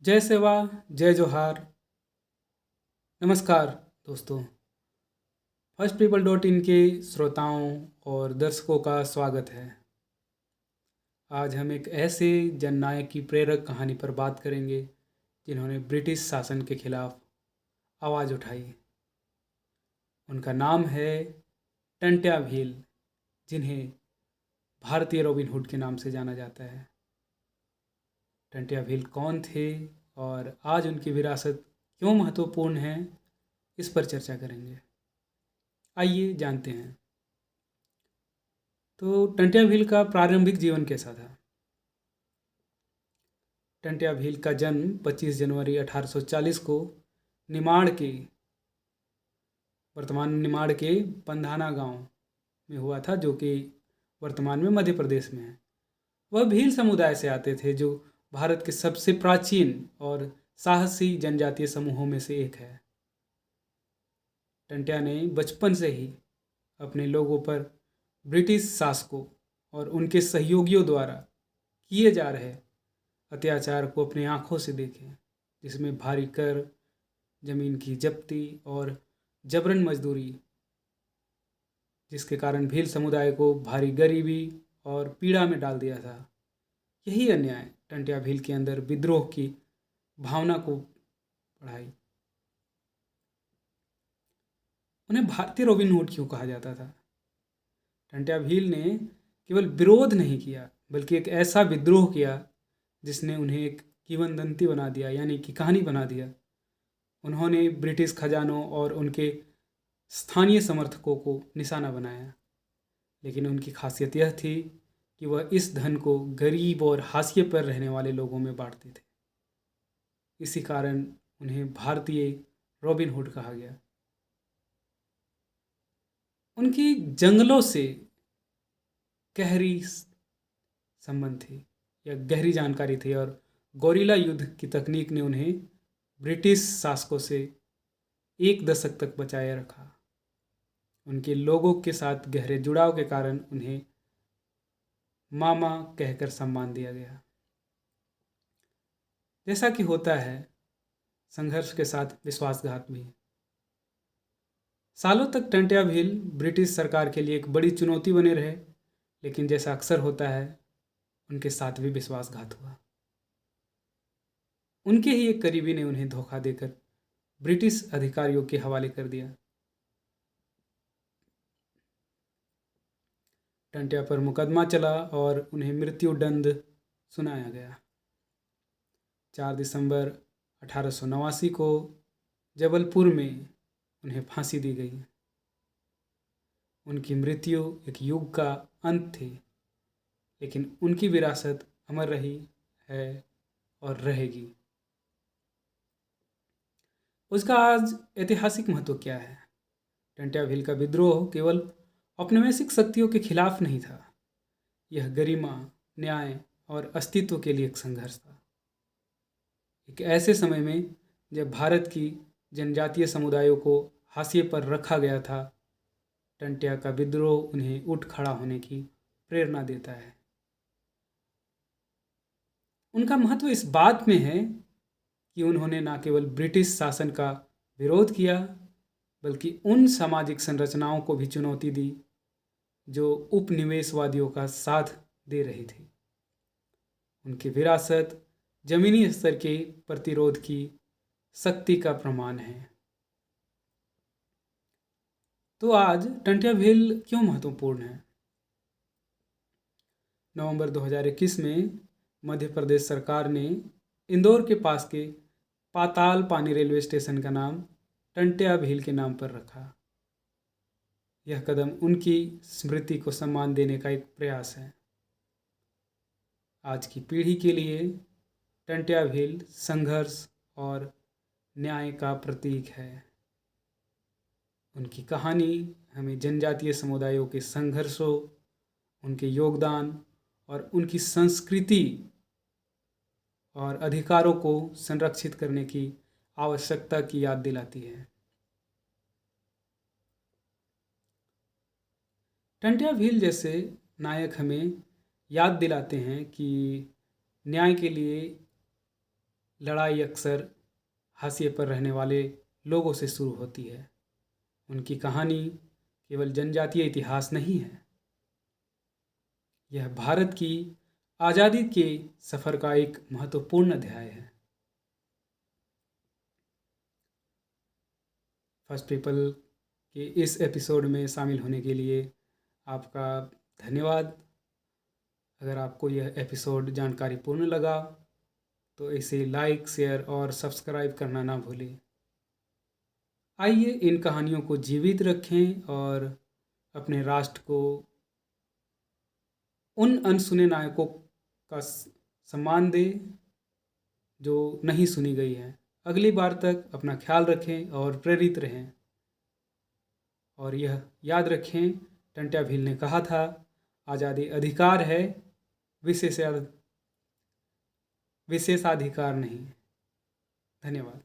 जय सेवा, जय जोहार। नमस्कार दोस्तों। फर्स्ट पीपल डॉट इन के श्रोताओं और दर्शकों का स्वागत है। आज हम एक ऐसे जननायक की प्रेरक कहानी पर बात करेंगे जिन्होंने ब्रिटिश शासन के खिलाफ आवाज़ उठाई। उनका नाम है टंट्या भील, जिन्हें भारतीय रॉबिन हुड के नाम से जाना जाता है। टंट्या भील कौन थे और आज उनकी विरासत क्यों महत्वपूर्ण है, इस पर चर्चा करेंगे। आइए जानते हैं। तो टंट्या भील का प्रारंभिक जीवन कैसा था। टंट्या भील का जन्म 25 जनवरी 1840 को निमाड़ के वर्तमान निमाड़ के पंधाना गांव में हुआ था, जो कि वर्तमान में मध्य प्रदेश में है। वह भील समुदाय से आते थे, जो भारत के सबसे प्राचीन और साहसी जनजातीय समूहों में से एक है। टंट्या ने बचपन से ही अपने लोगों पर ब्रिटिश शासकों और उनके सहयोगियों द्वारा किए जा रहे अत्याचार को अपनी आंखों से देखे, जिसमें भारी कर, जमीन की जब्ती और जबरन मजदूरी, जिसके कारण भील समुदाय को भारी गरीबी और पीड़ा में डाल दिया था। यही अन्याय टंट्या भील के अंदर विद्रोह की भावना को बढ़ाई। उन्हें भारतीय रॉबिन हुड क्यों कहा जाता था। टंट्या भील ने केवल विरोध नहीं किया, बल्कि एक ऐसा विद्रोह किया जिसने उन्हें एक किंवदंती बना दिया, यानी कि कहानी बना दिया। उन्होंने ब्रिटिश खजानों और उनके स्थानीय समर्थकों को निशाना बनाया, लेकिन उनकी खासियत यह थी कि वह इस धन को गरीब और हाशिए पर रहने वाले लोगों में बांटते थे। इसी कारण उन्हें भारतीय रॉबिन हुड कहा गया। उनकी जंगलों से गहरी संबंध थी या गहरी जानकारी थी, और गोरिल्ला युद्ध की तकनीक ने उन्हें ब्रिटिश शासकों से एक दशक तक बचाए रखा। उनके लोगों के साथ गहरे जुड़ाव के कारण उन्हें मामा कहकर सम्मान दिया गया। जैसा कि होता है, संघर्ष के साथ विश्वासघात भी। सालों तक टंट्या भील ब्रिटिश सरकार के लिए एक बड़ी चुनौती बने रहे, लेकिन जैसा अक्सर होता है, उनके साथ भी विश्वासघात हुआ। उनके ही एक करीबी ने उन्हें धोखा देकर ब्रिटिश अधिकारियों के हवाले कर दिया। टंट्या पर मुकदमा चला और उन्हें मृत्यु दंड सुनाया गया। 4 दिसंबर 1889 को जबलपुर में उन्हें फांसी दी गई। उनकी मृत्यु एक युग का अंत थी, लेकिन उनकी विरासत अमर रही है और रहेगी। उसका आज ऐतिहासिक महत्व क्या है। टंट्या भील का विद्रोह केवल औपनिवेशिक शक्तियों के खिलाफ नहीं था, यह गरिमा, न्याय और अस्तित्व के लिए एक संघर्ष था। एक ऐसे समय में जब भारत की जनजातीय समुदायों को हाशिए पर रखा गया था, टंट्या का विद्रोह उन्हें उठ खड़ा होने की प्रेरणा देता है। उनका महत्व इस बात में है कि उन्होंने न केवल ब्रिटिश शासन का विरोध किया, बल्कि उन सामाजिक संरचनाओं को भी चुनौती दी जो उपनिवेशवादियों का साथ दे रही थी। उनकी विरासत जमीनी स्तर के प्रतिरोध की शक्ति का प्रमाण है। तो आज टंट्या भील क्यों महत्वपूर्ण है। नवंबर 2021 में मध्य प्रदेश सरकार ने इंदौर के पास के पाताल पानी रेलवे स्टेशन का नाम टंट्या भील के नाम पर रखा। यह कदम उनकी स्मृति को सम्मान देने का एक प्रयास है। आज की पीढ़ी के लिए टंट्या भील संघर्ष और न्याय का प्रतीक है। उनकी कहानी हमें जनजातीय समुदायों के संघर्षों, उनके योगदान और उनकी संस्कृति और अधिकारों को संरक्षित करने की आवश्यकता की याद दिलाती है। टंट्या भील जैसे नायक हमें याद दिलाते हैं कि न्याय के लिए लड़ाई अक्सर हाशिए पर रहने वाले लोगों से शुरू होती है। उनकी कहानी केवल जनजातीय इतिहास नहीं है, यह भारत की आज़ादी के सफ़र का एक महत्वपूर्ण अध्याय है। फर्स्ट पीपल के इस एपिसोड में शामिल होने के लिए आपका धन्यवाद। अगर आपको यह एपिसोड जानकारीपूर्ण लगा तो इसे लाइक, शेयर और सब्सक्राइब करना ना भूलें। आइए इन कहानियों को जीवित रखें और अपने राष्ट्र को उन अनसुने नायकों का सम्मान दें जो नहीं सुनी गई है। अगली बार तक अपना ख्याल रखें और प्रेरित रहें। और यह याद रखें, टंट्याभील ने कहा था, आज़ादी अधिकार है, विशेषाधिकार नहीं। धन्यवाद।